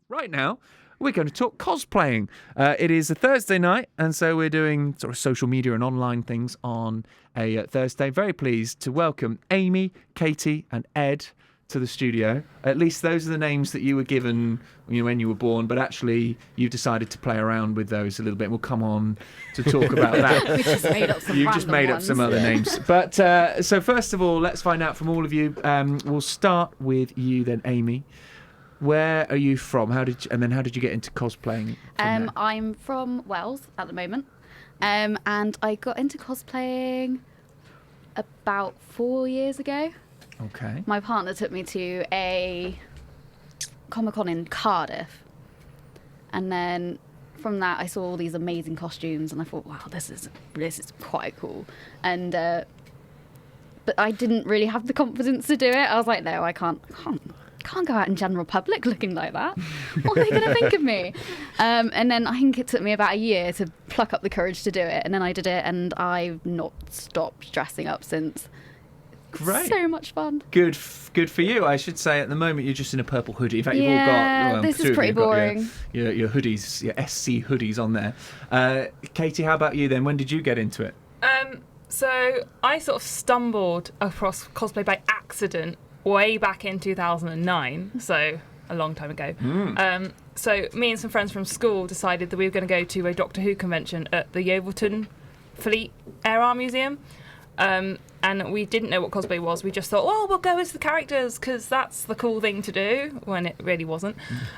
Right now, we're going to talk cosplaying. It is a Thursday night, and so we're doing sort of social media and online things on a Thursday. Very pleased to welcome Amy, Katie, and Ed to the studio. At least those are the names that you were given when you were born, but actually you've decided to play around with those a little bit. And we'll come on to talk about that. We just made up some You've just made up some other names. But so first of all, let's find out from all of you. We'll start with you then, Amy. Where are you from? How did you get into cosplaying? I'm from Wales at the moment, and I got into cosplaying about 4 years ago. Okay. My partner took me to a Comic-Con in Cardiff, and then from that I saw all these amazing costumes, and I thought, wow, this is quite cool. And but I didn't really have the confidence to do it. I was like, no, I can't go out in general public looking like that. What are they going to think of me? And then I think it took me about a year to pluck up the courage to do it. And then I did it, and I've not stopped dressing up since. Great. So much fun. Good for you. I should say at the moment you're just in a purple hoodie. In fact, you've all got... Yeah, this is pretty boring. Your hoodies, your SC hoodies on there. Katie, how about you then? When did you get into it? So I sort of stumbled across cosplay by accident way back in 2009, so a long time ago. So me and some friends from school decided that we were going to go to a Doctor Who convention at the Yeovilton Fleet Air Arm Museum. And we didn't know what cosplay was. We just thought, oh, we'll go as the characters because that's the cool thing to do, when it really wasn't.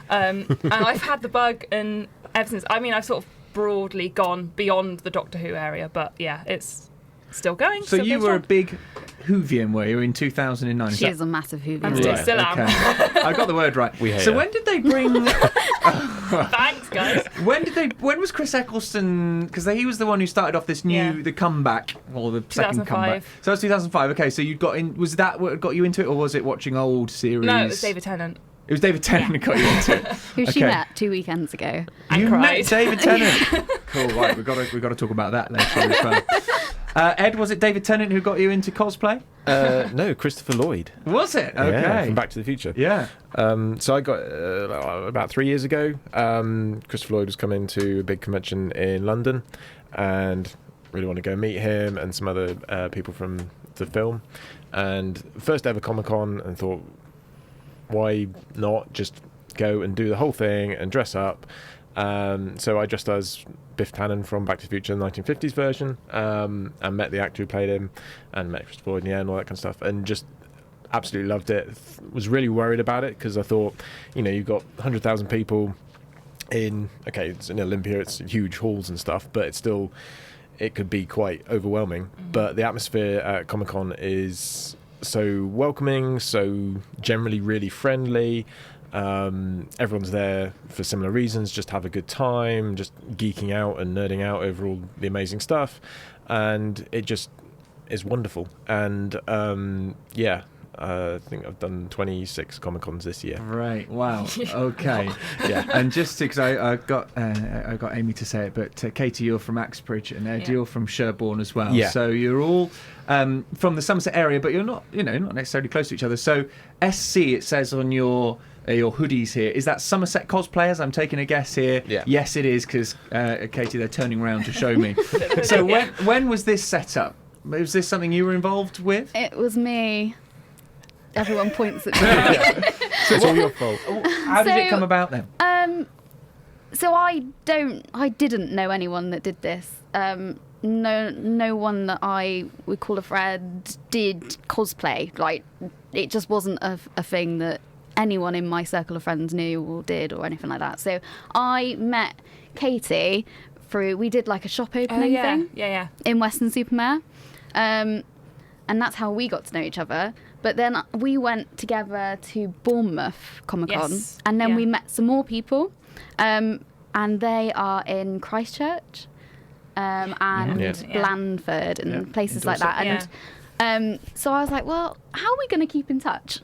And I've had the bug, and ever since, I've sort of broadly gone beyond the Doctor Who area, but yeah, it's still going. So you were a big Whovian, were you, in 2009? She is a massive Whovian. I still am. Okay. I got the word right. So when did they bring... Thanks, guys. When was Chris Eccleston? Because he was the one who started off this the comeback, or the second comeback. So that was 2005. Okay, so you got in. Was that what got you into it, or was it watching old series? No, it was David Tennant. It was David Tennant who got you into it. Who she met 2 weekends ago. You met David Tennant. Cool. Right, we've got to talk about that later as well. Ed, was it David Tennant who got you into cosplay? No, Christopher Lloyd. Was it? Okay. Yeah, from Back to the Future. Yeah. So I got, about 3 years ago, Christopher Lloyd was coming to a big convention in London, and really want to go meet him and some other people from the film. And first ever Comic-Con, and thought, why not just go and do the whole thing and dress up? So I dressed as Biff Tannen from Back to the Future, the 1950s version, and met the actor who played him, and met Christopher Lloyd in the end, all that kind of stuff, and just absolutely loved it. Was really worried about it because I thought, you've got 100,000 people it's in Olympia, it's huge halls and stuff, but it could be quite overwhelming. But the atmosphere at Comic-Con is so welcoming, so generally really friendly. Everyone's there for similar reasons, just have a good time, just geeking out and nerding out over all the amazing stuff, and it just is wonderful. And I think I've done 26 Comic-Cons this year. Right. Wow. Okay. Yeah. And just because I got Amy to say it, but Katie, you're from Axbridge, and Ed, you're from Sherborne as well. Yeah. So you're all from the Somerset area, but you're not, not necessarily close to each other. So SC, it says on your hoodies here. Is that Somerset Cosplayers? I'm taking a guess here. Yeah. Yes, it is, because Katie, they're turning around to show me. So when was this set up? Was this something you were involved with? It was me. Everyone points at me. So it's all your fault. How did it come about then? So I didn't know anyone that did this. No one that I would call a friend did cosplay. Like, it just wasn't a thing that anyone in my circle of friends knew or did or anything like that. So I met Katie we did like a shop opening thing in Weston-super-Mare. And that's how we got to know each other. But then we went together to Bournemouth Comic-Con, and then we met some more people, and they are in Christchurch and Blandford and places like that. And so I was like, well, how are we going to keep in touch?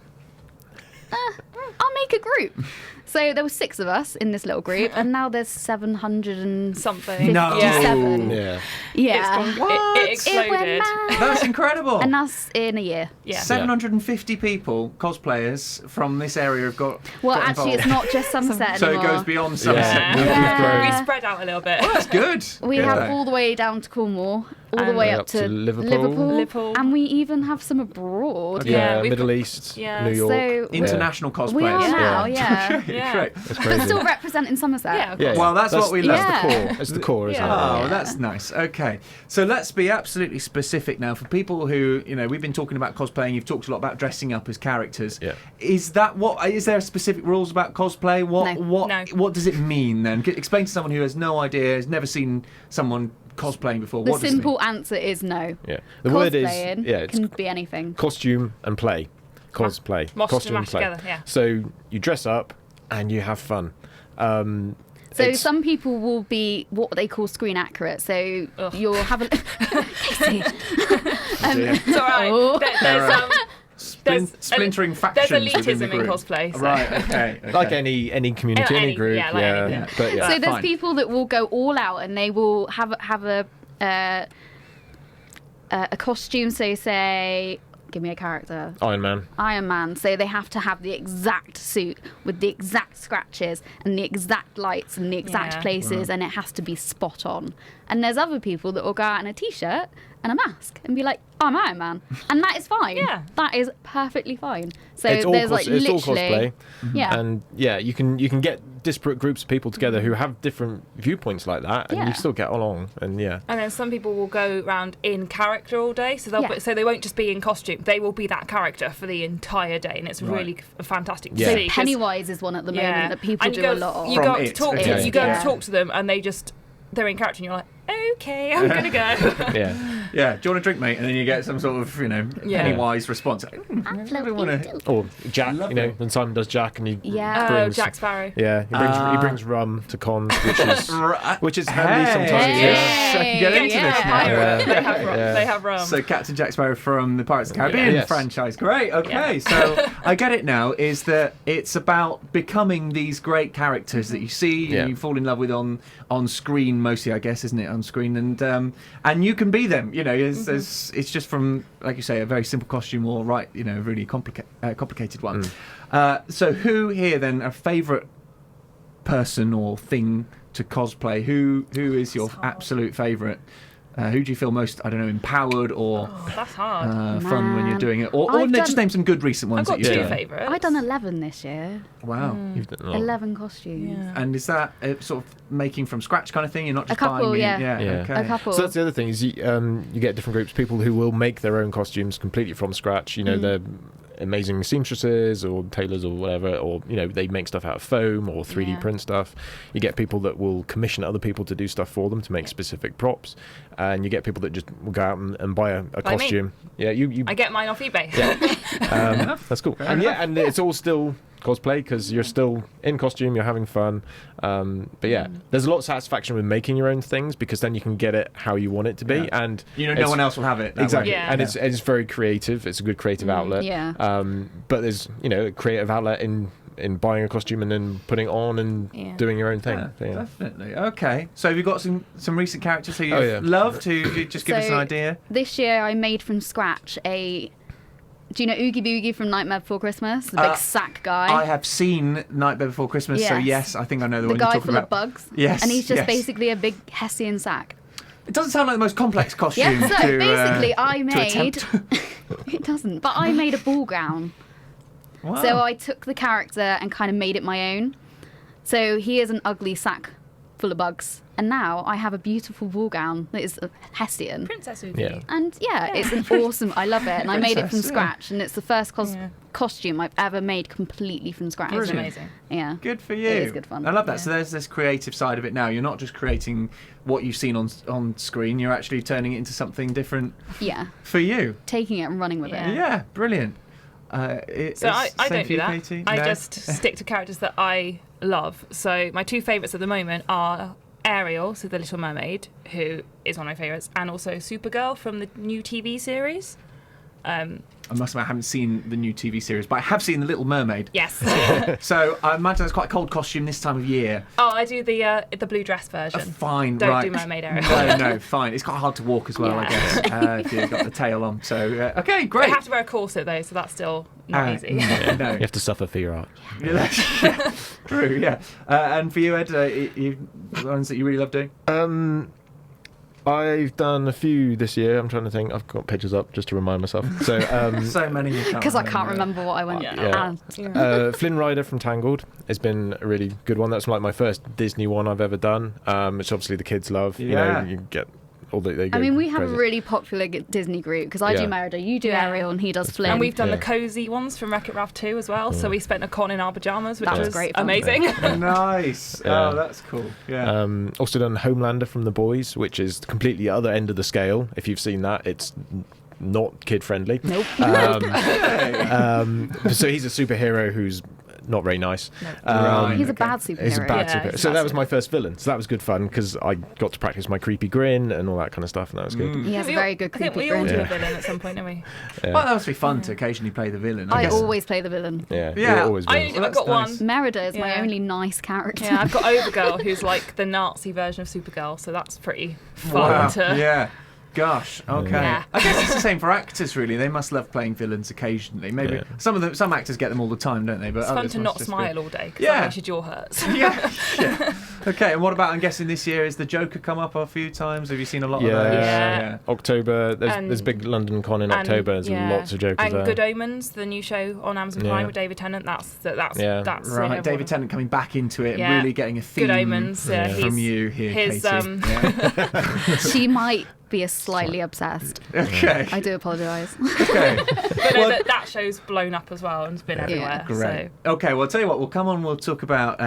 I'll make a group. So there were 6 of us in this little group, and now there's 700 and Something. No. 57. Yeah. Yeah. It It went exploded. mad. That's incredible. And that's in a year. Yeah. 750 people, cosplayers from this area have got. Well, got actually, it's involved. not just Somerset So it anymore. goes beyond Somerset. Yeah. Yeah. We spread out a little bit. That's good. We Good. have all the way down to Cornwall, all the And way up up to to Liverpool. Liverpool. and we even have some abroad. Yeah, Yeah, we've- Middle East, yeah, New York. So International cosplayers. we are now, Yeah. yeah. Great, Yeah. great. It's But crazy. still representing Somerset. Yeah, of Yeah, course. Well, that's what we love. Yeah. That's the core. It's the core, isn't Yeah. Oh, Yeah. that's nice. Okay. So let's be absolutely specific now. For people who, we've been talking about cosplaying, you've talked a lot about dressing up as characters. Yeah. Is there specific rules about cosplay? No. No. What does it mean then? Explain to someone who has no idea, has never seen someone cosplaying before. The What does it mean? simple answer is no. Yeah. The word is Cosplaying it's can be anything. costume and play. Cosplay. Moshed Costume and and mashed play. together, yeah. So you dress up and you have fun. So It's- some people will be what they call screen accurate. So Ugh. you'll have a. Casey. Dear. It's all right. Oh. There's Splintering there's factions within the elitism in group. cosplay. So. Right. Okay. like any community, Any- any group. yeah, like anything. But yeah. So there's fine. people that will go all out and they will have a costume. So say, give me a character. Iron Man. Iron Man. So they have to have the exact suit with the exact scratches and the exact lights and the exact Yeah. places, and it has to be spot on. And there's other people that will go out in a t-shirt and a mask and be like, I'm Iron Man, and that is fine. Yeah. That is perfectly fine. So It's all there's like it's all literally, cosplay. yeah. And yeah, you can get disparate groups of people together who have different viewpoints like that, and Yeah. you still get along. And yeah. And then some people will go around in character all day, so Yeah. so they won't just be in costume. They will be that character for the entire day, and it's Right. really fantastic to Yeah. see. 'cause- Pennywise is one at the moment that people and do you go, a lot of. You go From up to It, talk to okay. them, you go Yeah. and talk to them, and they're in character, and you're like, okay, I'm gonna go. Yeah. Yeah. Do you want a drink, mate? And then you get some sort of, Yeah. Pennywise response. I really want to. Or Jack, Lovely. when Simon does Jack, and he Yeah. Oh, brings, Jack Sparrow. yeah, he brings rum to cons, which is handy Hey. sometimes. Yes, I can get into Yeah. this now. Pirate. Yeah. They have rum. Yeah. They have rum. So Captain Jack Sparrow from the Pirates of the Caribbean Yes. franchise. Great. Okay. Yeah. So I get it now. Is that it's about becoming these great characters that you see Yeah. and you fall in love with on screen mostly, I guess, isn't it? On screen, and you can be them. It's just from, like you say, a very simple costume or a really complicated one. So who here then a favourite person or thing to cosplay? Who is your absolute favourite? Who do you feel most, I don't know, empowered or That's hard. fun when you're Man. doing it? Or I've just done- name some good recent I've ones got that you've two done. favourites. I've done 11 this year. Wow. You've done a lot. 11 costumes. Yeah. And is that sort of making from scratch kind of thing? You're not just couple, buying yeah. Yeah. Okay. A couple. So that's the other thing is you get different groups, people who will make their own costumes completely from scratch. They're amazing seamstresses or tailors or whatever, or they make stuff out of foam or 3D Yeah. print stuff. You get people that will commission other people to do stuff for them to make specific props, and you get people that just will go out and buy a me. costume. Yeah, you. I get mine off eBay. That's cool. And it's all still cosplay because you're still in costume, you're having fun. But yeah, there's a lot of satisfaction with making your own things because then you can get it how you want it to be, Yeah. and No it's- one else will have it. That exactly, way. Yeah. and it's very creative. It's a good creative outlet. yeah. But there's a creative outlet in buying a costume and then putting it on and Yeah. doing your own thing. Yeah, So, yeah. definitely. Okay. So have you got some recent characters who you've Oh, yeah. loved? Who you just give us an So- idea? This year I made from scratch do you know Oogie Boogie from Nightmare Before Christmas? The big sack guy. I have seen Nightmare Before Christmas, so Yes. yes, I think I know the the one you're guy talking full about. of bugs. Yes, And he's just yes. basically a big Hessian sack. It doesn't sound like the most complex costume. Yeah, so to, basically I to made... attempt. It doesn't, but I made a ball gown. Wow. So I took the character and kind of made it my own. So he is an ugly sack full of bugs. And now I have a beautiful ball gown that is Hessian. Princess Oogie. Yeah. And yeah, it's an awesome... I love it. And I made it from Princess, yeah. scratch. And it's the first Yeah. costume I've ever made completely from scratch. It's Brilliant. amazing. Yeah. Good for you. It is good fun. I love that. Yeah. So there's this creative side of it now. You're not just creating what you've seen on screen. You're actually turning it into something different Yeah. for you. Taking it and running with Yeah. it. Yeah, brilliant. So I same don't for do you, that. Katie? I No? just stick to characters that I love. So my two favourites at the moment are Ariel, so the Little Mermaid, who is one of my favourites, and also Supergirl from the new TV series. I must admit I haven't seen the new TV series, but I have seen The Little Mermaid. Yes. So I imagine that's quite a cold costume this time of year. Oh, I do the blue dress version. Fine, Don't right. do mermaid area. No, fine. It's quite hard to walk as well, I Yeah. guess, if you've got the tail on. So, okay, I great. have to wear a corset though, so that's still not easy. No. You have to suffer for your art. Yeah, true, yeah. And for you, Ed, ones that you really love doing? I've done a few this year. I'm trying to think. I've got pictures up just to remind myself. So, So many you can't Because I can't remember what I went Yeah. as. Flynn Rider from Tangled has been a really good one. That's like my first Disney one I've ever done, which obviously the kids love. Yeah. You get all the. They I go mean, we have crazy. a really popular Disney group because I Yeah. do Merida, you do Yeah. Ariel, and he does Flynn. And we've done Yeah. the cozy ones from Wreck-It Ralph 2 as well. So we spent a con in our pajamas, which That was was great fun. amazing. Nice. Yeah. Oh, that's cool. Yeah. Also done Homelander from The Boys, which is completely the other end of the scale. If you've seen that, it's not kid friendly. Nope. So he's a superhero who's not very nice. Right. He's a okay. bad superhero. He's a bad Yeah, superhero. he's So a bad that was my first villain. So that was good fun because I got to practice my creepy grin and all that kind of stuff, and that was good. He has a We very good I think creepy we all grin. do a Yeah. villain at some point, don't we? Yeah. Well, that must be fun to occasionally play the villain. I guess. always play the villain. Yeah, Yeah. you're always I, villains. Well, I've got that's nice. one. Merida is my Yeah. only nice character. Yeah, I've got Overgirl, who's like the Nazi version of Supergirl, so that's pretty fun Wow. to. Yeah. Gosh. Okay. Yeah. I guess it's the same for actors, really. They must love playing villains occasionally. Maybe Yeah. some actors get them all the time, don't they? But It's fun others to must not just smile all day because Yeah. that makes your jaw hurts. Be... Yeah. Okay. And what about? I'm guessing this year is the Joker come up a few times. Have you seen a lot Yeah. of those? Yeah. October, there's And- a big London con in October. There's lots of jokers And there. Good Omens, the new show on Amazon Prime Yeah. with David Tennant. That's Yeah. Right, David Tennant coming back into it, Yeah. really getting a theme Good Omens. Yeah, from he's- you here, his, Katie. Yeah. She might be a slightly obsessed. Okay. I do apologise. Okay. But no, that show's blown up as well and it's been everywhere. Great. Okay, well, I'll tell you what, we'll come on, we'll talk about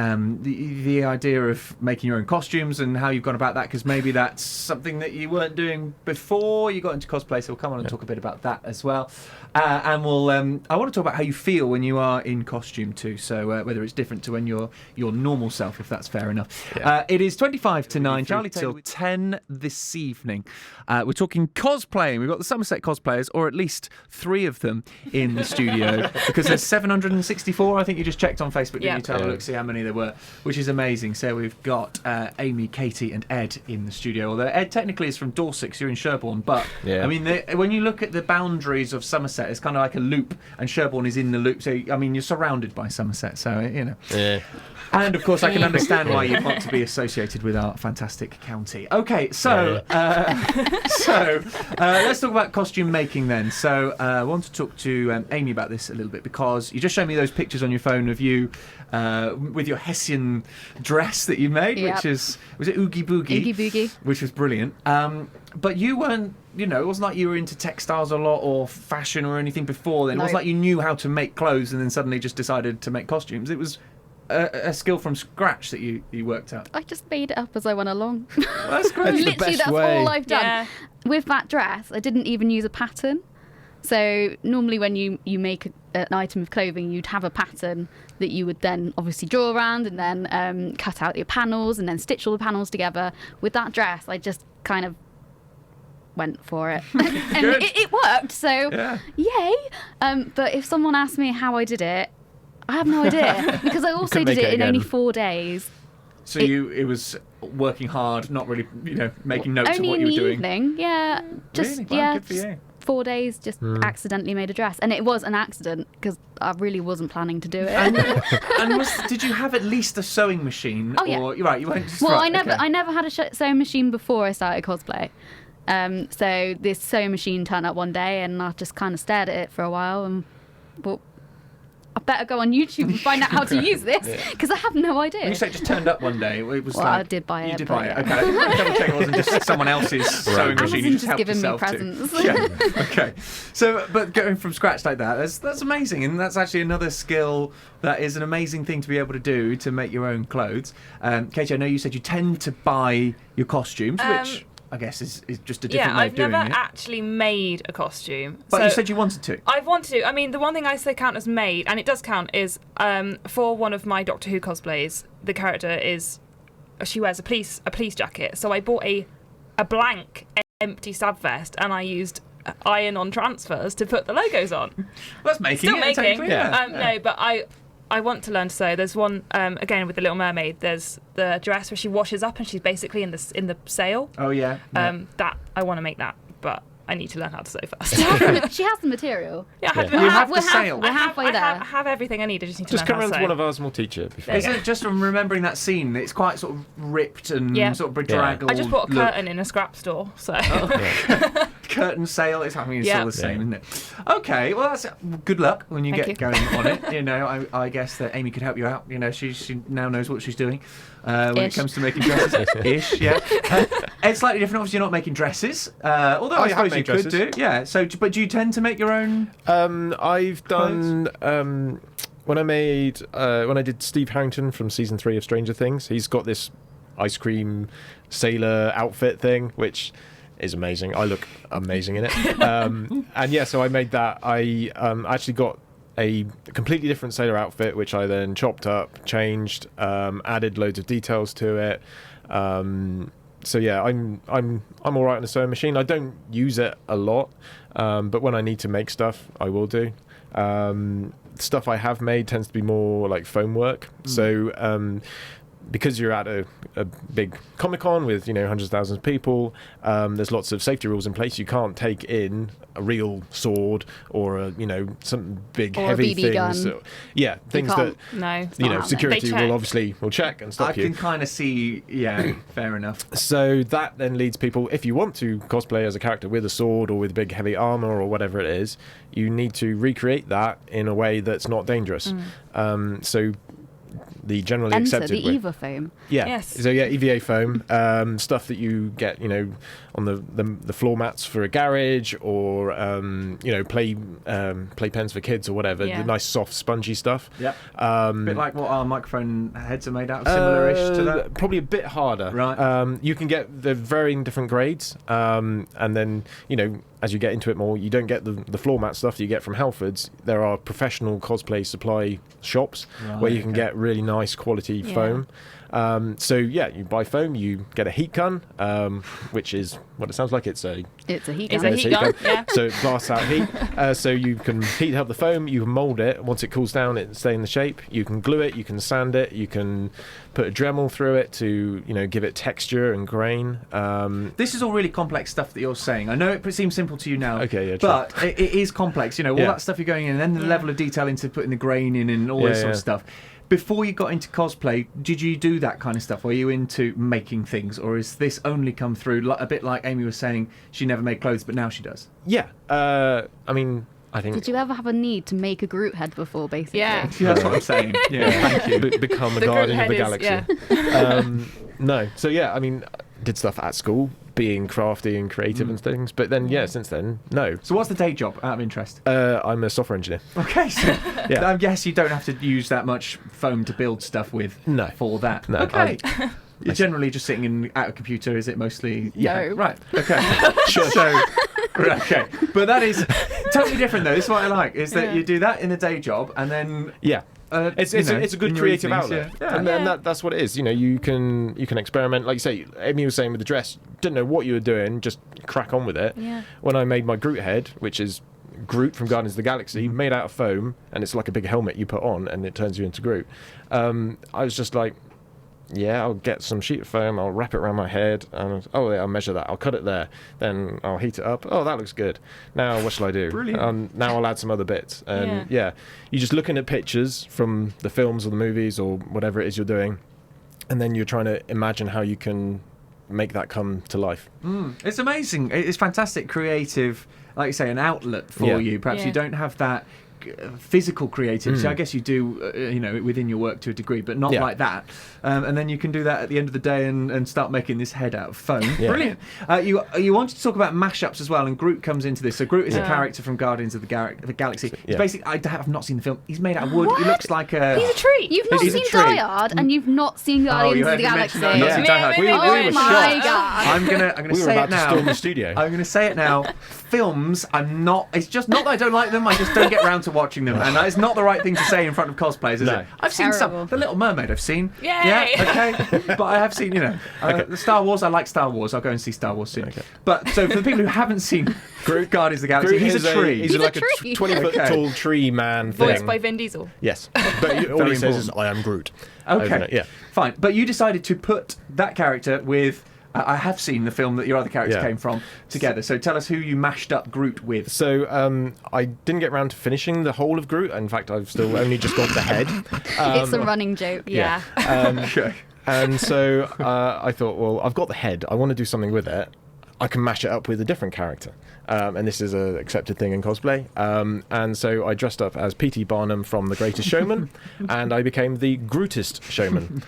the idea of making your own costumes and how you've gone about that, because maybe that's something that you weren't doing before you got into cosplay, so we'll come on and talk a bit about that as well. And we'll, I want to talk about how you feel when you are in costume too, so whether it's different to when you're your normal self, if that's fair enough. Yeah. It is 25 to 9, Charlie till 10 this evening. We're talking cosplaying. We've got the Somerset Cosplayers, or at least 3 of them in the studio, because there's 764. I think you just checked on Facebook, didn't Yeah. you, to have a Yeah. look, see how many there were, which is amazing. So we've got Amy, Katie, and Ed in the studio. Although Ed technically is from Dorset, 'cause you're in Sherborne, but Yeah. I mean, when you look at the boundaries of Somerset, it's kind of like a loop, and Sherborne is in the loop. So I mean, you're surrounded by Somerset, so you know. Yeah. And of course, I can understand why you'd want to be associated with our fantastic county. Okay, so let's talk about costume making then. So I want to talk to Amy about this a little bit, because you just showed me those pictures on your phone of you with your Hessian dress that you made, Yep. which was it Oogie Boogie? Oogie Boogie. Which was brilliant. But you weren't, it wasn't like you were into textiles a lot or fashion or anything before then. It No. wasn't like you knew how to make clothes and then suddenly just decided to make costumes. It was a skill from scratch that you worked out. I just made it up as I went along. Well, that's great. That's the Literally, best that's way. all I've done. Yeah. With that dress, I didn't even use a pattern. So normally when you make an item of clothing, you'd have a pattern that you would then obviously draw around and then cut out your panels and then stitch all the panels together. With that dress, I just kind of went for it. And Good. it worked, so Yeah. yay. But if someone asked me how I did it, I have no idea, because I also couldn't did make it it in only again. 4 days. So it was working hard, not really, making notes Only of what in you the were doing. evening, yeah. Just Really? Wow, yeah, good for just you. 4 days, just accidentally made a dress, and it was an accident because I really wasn't planning to do it. And did you have at least a sewing machine? Oh, yeah. Or, right, you went just Well, right, I never had a sewing machine before I started cosplay. So this sewing machine turned up one day, and I just kind of stared at it for a while and thought, I better go on YouTube and find out how to use this, because I have no idea. When you say it just turned up one day, it was Well, like... I did buy it, You did but buy it, yeah. okay. I just wanted to double check it wasn't just someone else's sewing machine. You Amazon just just helped giving me yourself presents. to. Yeah, okay. So, but going from scratch like that, that's amazing. And that's actually another skill that is an amazing thing to be able to do, to make your own clothes. Katie, I know you said you tend to buy your costumes, which I guess is just a different way I've of doing never it. actually made a costume. But so you said you wanted to. I've wanted to. I mean, the one thing I say count as made, and it does count, is for one of my Doctor Who cosplays, the character she wears a police jacket. So I bought a blank empty stab vest, and I used iron-on transfers to put the logos on. Well, that's making Still it. making. technically, yeah. No, but I want to learn to sew. There's one again with the Little Mermaid. There's the dress where she washes up and she's basically in the sail. Oh yeah. That I want to make that, but I need to learn how to sew first. She has the material. Yeah, You have the sail. We're halfway there. I have everything I need. I just need to Just learn come how around to to sew. one of ours and we'll teach you. There you Is go. it just from remembering that scene? It's quite sort of ripped and Yeah. sort of bedraggled. I just bought a look. curtain in a scrap store, so Curtain sale. It's happening. It's Yeah. all the same, Yeah. isn't it? Okay. Well, that's good luck when you Thank get you. going on it. You know, I guess that Amy could help you out. You know, she now knows what she's doing when it Ish. comes to making dresses. Ish, yeah. It's slightly different. Obviously, you're not making dresses. Although I I have suppose you made could dresses. do. Yeah. So, but do you tend to make your own? I've done when I did Steve Harrington from season 3 of Stranger Things. He's got this ice cream sailor outfit thing, which is amazing. I look amazing in it. And yeah, so I made that. I actually got a completely different sailor outfit, which I then chopped up, changed, added loads of details to it. So yeah, I'm all right on the sewing machine. I don't use it a lot, but when I need to make stuff, I will do. Stuff I have made tends to be more like foam work. So because you're at a big Comic-Con with hundreds of thousands of people, there's lots of safety rules in place. You can't take in a real sword or some big Or a heavy BB things. gun. So, yeah, things that can't. no, it's not happening. security They will check. check and stop I you. can kind of see. Yeah. Fair enough. So that then leads people, if you want to cosplay as a character with a sword or with big heavy armor or whatever it is, you need to recreate that in a way that's not dangerous. So the generally Enter accepted the way. Eva foam. Yeah. Yes. So yeah, EVA foam, stuff that you get, on the floor mats for a garage, or play pens for kids or whatever. Yeah. The nice soft spongy stuff. Yeah. A bit like what our microphone heads are made out of, similar-ish to that. Probably a bit harder. Right. You can get the varying different grades, and then as you get into it more, you don't get the floor mat stuff that you get from Halfords. There are professional cosplay supply shops where you can get really nice quality Yeah. foam. So yeah, you buy foam, you get a heat gun, which is what it sounds like. It's a It's a heat It's gun. a heat gun, yeah. So it blasts out heat. So you can heat up the foam, you can mould it. Once it cools down, it stays in the shape. You can glue it, you can sand it, you can put a Dremel through it to give it texture and grain. This is all really complex stuff that you're saying. I know it seems simple to you now, Okay, yeah, true. but it is complex. All Yeah. that stuff you're going in, and then the Yeah. level of detail into putting the grain in and all Yeah, this sort of yeah. stuff. Before you got into cosplay, did you do that kind of stuff? Were you into making things, or is this only come through a bit like Amy was saying? She never made clothes, but now she does. Yeah. I mean, I think Did you ever have a need to make a Groot head before, basically? Yeah. Yeah, that's what I'm saying. Yeah, thank you. become a The guardian of Groot the head galaxy. is, No. So yeah, I mean, did stuff at school, being crafty and creative and things. But then since then, no. So what's the day job, out of interest? I'm a software engineer. Okay, so Yeah. I guess you don't have to use that much foam to build stuff with No. for that. No, Okay. You're generally just sitting at a computer, is it mostly? No. Right. Okay. Sure. So, okay. But that is totally different, though. This is what I like, is that Yeah. you do that in the day job, and then Yeah. It's a good in your creative evenings, outlet, yeah. and that's what it is. You can experiment. Like you say, Amy was saying with the dress, didn't know what you were doing, just crack on with it. Yeah. When I made my Groot head, which is Groot from Guardians of the Galaxy, made out of foam, and it's like a big helmet you put on, and it turns you into Groot. I was just like, yeah, I'll get some sheet of foam, I'll wrap it around my head, and I'll measure that, I'll cut it there, then I'll heat it up. Oh, that looks good. Now what shall I do? Brilliant. Now I'll add some other bits, and Yeah. you're just looking at pictures from the films or the movies or whatever it is you're doing, and then you're trying to imagine how you can make that come to life. It's amazing. It's fantastic, creative, like you say, an outlet for Yeah. you. Perhaps Yeah. you don't have that physical creativity. I guess you do, within your work to a degree, but not Yeah. like that. And then you can do that at the end of the day and start making this head out of foam. Yeah. Brilliant. You wanted to talk about mashups as well, and Groot comes into this. So Groot is a Yeah. character from Guardians of the Galaxy. He's Yeah. basically, I have not seen the film. He's made out of wood. He What? looks like a. He's a treat. You've not He's a seen tree. Die Hard, and you've not seen Guardians you of heard the me Galaxy. mention that. Not seen Die Hard. We We were were my shocked. God. I'm gonna We say were it about to now. storm the studio. I'm going to say it now. Films, I'm not. It's just not that I don't like them. I just don't get round to to watching them, and it's not the right thing to say in front of cosplayers, is No. it? I've seen Terrible. some. The Little Mermaid, I've seen. Yay! Yeah, okay. But I have seen, the Star Wars. I like Star Wars. I'll go and see Star Wars soon. Okay. But so for the people who haven't seen Groot, Guardians of the Galaxy, Groot he's is a tree. He's He's like a tree. 20-foot Okay. tall tree man Voiced thing. by Vin Diesel. Yes, but all Very he says is, important. "I am Groot." Okay, Over it, yeah. fine. But you decided to put that character with. I have seen the film that your other character Yeah. came from together. So tell us who you mashed up Groot with. So I didn't get around to finishing the whole of Groot. In fact, I've still only just got the head. It's a running joke. Yeah. Okay. And so I thought, well, I've got the head. I want to do something with it. I can mash it up with a different character. And this is an accepted thing in cosplay. And so I dressed up as P.T. Barnum from The Greatest Showman, and I became the Grootest Showman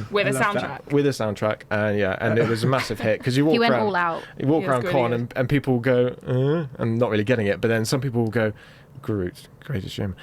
With a love that. soundtrack. with a soundtrack. And it was a massive hit because you walk He went around, all out. You walk He was around really con good. and people go, and not really getting it. But then some people will go, Groot, Greatest Showman.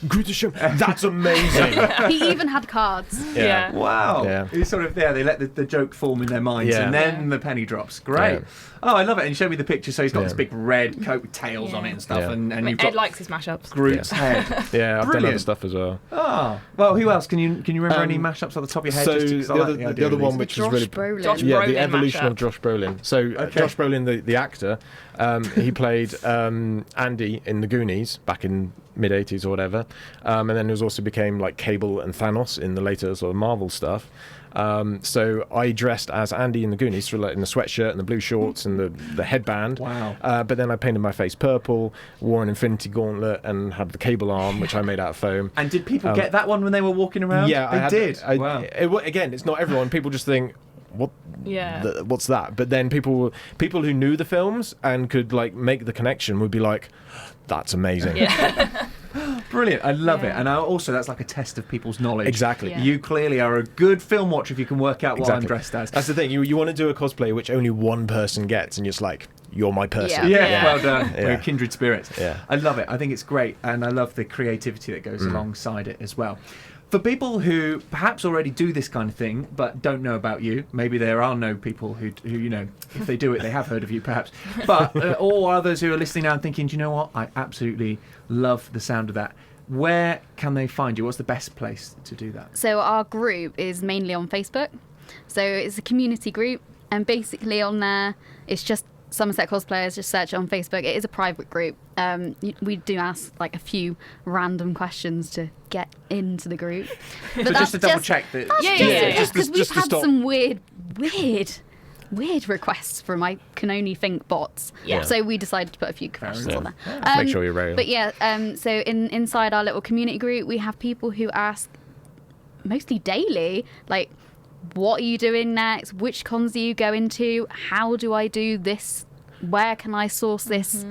Greatest Showman. That's amazing. He even had cards. Yeah. Wow. Yeah. It's sort of they let the joke form in their minds, Yeah. and then the penny drops. Great. Yeah. Oh, I love it. And you showed me the picture. So he's got Yeah. this big red coat with tails on it and stuff, Yeah. and I mean, you've Ed got likes his mashups. Groot's head. Yeah, I've done Brilliant. other stuff as well. Oh, well, who else? Can you remember any Um, mashups off the top of your head? So just 'cause I the like other, idea the other of one, these. which was Josh really Brolin. Josh yeah, Brolin the evolution mashup. of Josh Brolin. So Okay. Josh Brolin, the actor, he played Andy in The Goonies back in mid-80s or whatever, and then he was also became like Cable and Thanos in the later sort of Marvel stuff. So I dressed as Andy in The Goonies, sort of like in the sweatshirt and the blue shorts and the headband. Wow. But then I painted my face purple, wore an Infinity Gauntlet, and had the cable arm, which I made out of foam. And did people get that one when they were walking around? Yeah, they did. Wow. Again, it's not everyone. People just think, what? Yeah. What's that? But then people who knew the films and could like make the connection would be like, that's amazing. Yeah. Brilliant. I love it. Yeah. And also, that's like a test of people's knowledge. Exactly. Yeah. You clearly are a good film watcher if you can work out what I'm Exactly. dressed as. That's the thing. You want to do a cosplay which only one person gets, and you're just like, you're my person. Yeah, Yeah. well done. Yeah. We're kindred spirits. Yeah. I love it. I think it's great. And I love the creativity that goes alongside it as well. For people who perhaps already do this kind of thing but don't know about you, maybe there are no people who if they do it, they have heard of you perhaps. But or others who are listening now and thinking, do you know what? I absolutely love the sound of that. Where can they find you? What's the best place to do that? So our group is mainly on Facebook. So it's a community group, and basically on there, it's just Somerset Cosplayers. Just search it on Facebook. It is a private group. We do ask like a few random questions to get into the group. But So just to double check that. Just because we've just to had stop. some weird requests from I can only think bots. Yeah. So we decided to put a few questions enough. on there. Just make sure you're real. But yeah, so inside our little community group, we have people who ask mostly daily, like, what are you doing next? Which cons are you going to? How do I do this? Where can I source this?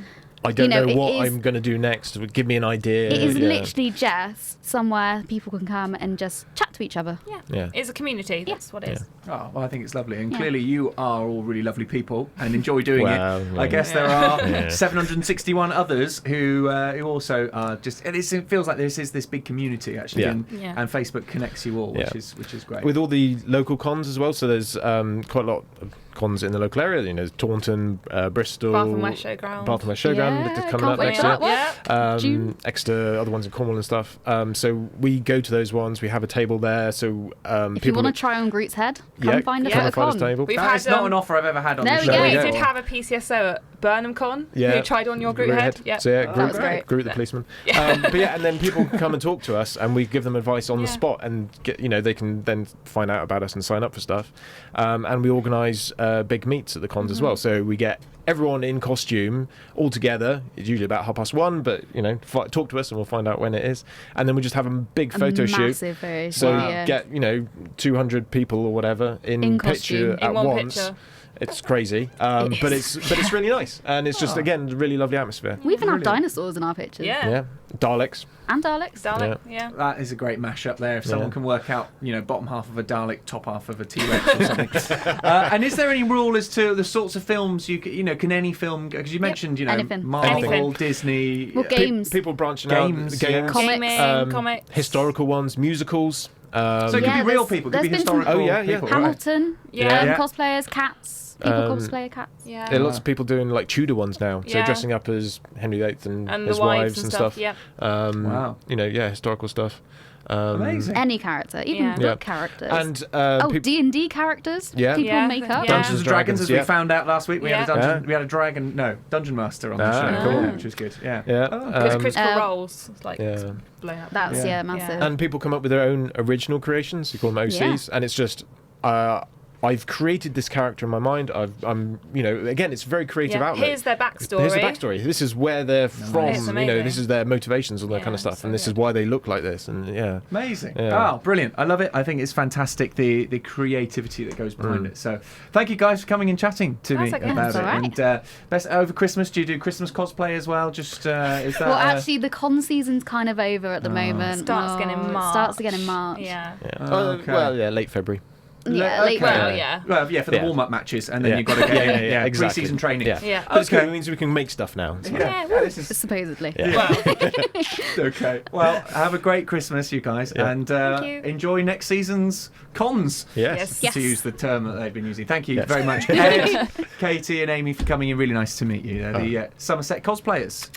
I don't You know, know it what is- I'm going to do next. Give me an idea. It is Yeah. literally just somewhere people can come and just chat to each other. Yeah. Yeah. It's a community. That's what it is. Oh, well, I think it's lovely. And Yeah. clearly you are all really lovely people and enjoy doing Well, it. yeah. I guess there are Yeah. 761 others who also are just... It feels like this is this big community, actually. Yeah. Yeah. And Facebook connects you all, Yeah. which is great. With all the local cons as well, so there's quite a lot of cons in the local area. You know, Taunton, Bristol, Bath and West Showground. Bath and West Showground Yeah, coming can't up wait next for year. that one. June. Exeter, other ones in Cornwall and stuff. So we go to those ones. We have a table there. So If you people want to try on Groot's head, come yeah, find us come at and the find us con. table. We've That had is not an offer I've ever had on There the we show. go. We Yeah. did have a PCSO at Burnham Con who tried on your Groot head. Yeah. So yeah, That Groot, was great. Groot the policeman. But yeah, and then people come and talk to us, and we give them advice on the spot, and they can then find out about us and sign up for stuff. And we organise big meets at the cons as well. So we get everyone in costume all together. It's usually about 1:30, but talk to us and we'll find out when it is. And then we just have a big photo shoot. Massive photo shoot, So yeah. get 200 people or whatever in picture costume. at In one once. picture. It's crazy, It but is. it's really nice, and it's just again a really lovely atmosphere. We even have dinosaurs in our pictures. Yeah. Yeah, Daleks. And Daleks. Dalek. Yeah. That is a great mashup there. If someone Yeah. can work out, bottom half of a Dalek, top half of a T-Rex or something. And is there any rule as to the sorts of films can any film? Because you mentioned, anything. Marvel, Anything. Disney. Well, games. People branching Games, out. yeah. Games. Comics. Comics. Historical ones, musicals. So it could Yeah, be real there's- people. It could be there's been some- historical Oh, yeah, yeah. people. Right. Hamilton. Yeah. Yeah. Cosplayers, Cats. People cosplay cats. Yeah. There are lots of people doing like Tudor ones now, so Yeah. dressing up as Henry VIII and And his the wives wives and and stuff. stuff. Yep. Wow. You know, yeah, historical stuff. Amazing. Any character, even Yeah. book Yeah. characters. And D&D characters. Yeah. People Yeah. make up. Yeah. Dungeons and Dragons, as we yeah. found out last week, we had a Yeah. dungeon. Yeah. We had a dungeon master on the Ah, show, cool. which was good. Yeah. Yeah. Because Critical Uh, Roles, like, yeah. blown up. That's Yeah. massive. Yeah. And people come up with their own original creations. You call them OCs, and it's just. I've created this character in my mind. I'm, you know, again, it's a very creative outlet. Here's their backstory. Here's the backstory. This is where they're from. It's You know, amazing. this is their motivations, all that kind of Yeah, stuff, so and this good. is why they look like this. And yeah, Amazing. Yeah. Oh, brilliant. I love it. I think it's fantastic, the creativity that goes behind it. So thank you guys for coming and chatting to That's me okay. about That's it. all right. And best over Christmas, do you do Christmas cosplay as well? Just is that Well, actually, the con season's kind of over at the moment. Starts again in it March. Starts again in March. Yeah. Okay. well, yeah, late February. Yeah, Okay. late Well, February. yeah. Well, yeah, for the Yeah. warm-up matches, and then Yeah. you've got to get Yeah, exactly. pre-season training. Yeah, Yeah. But it's good. Okay. It means we can make stuff now. So. Yeah, Yeah, this is Supposedly. Yeah. Well, okay. Well, have a great Christmas, you guys, Yeah. and Thank you. enjoy next season's cons. Yes. Yes. To use the term that they've been using. Thank you Yes. very much, Ed, Katie, and Amy, for coming in. Really nice to meet you. They're the Somerset Cosplayers.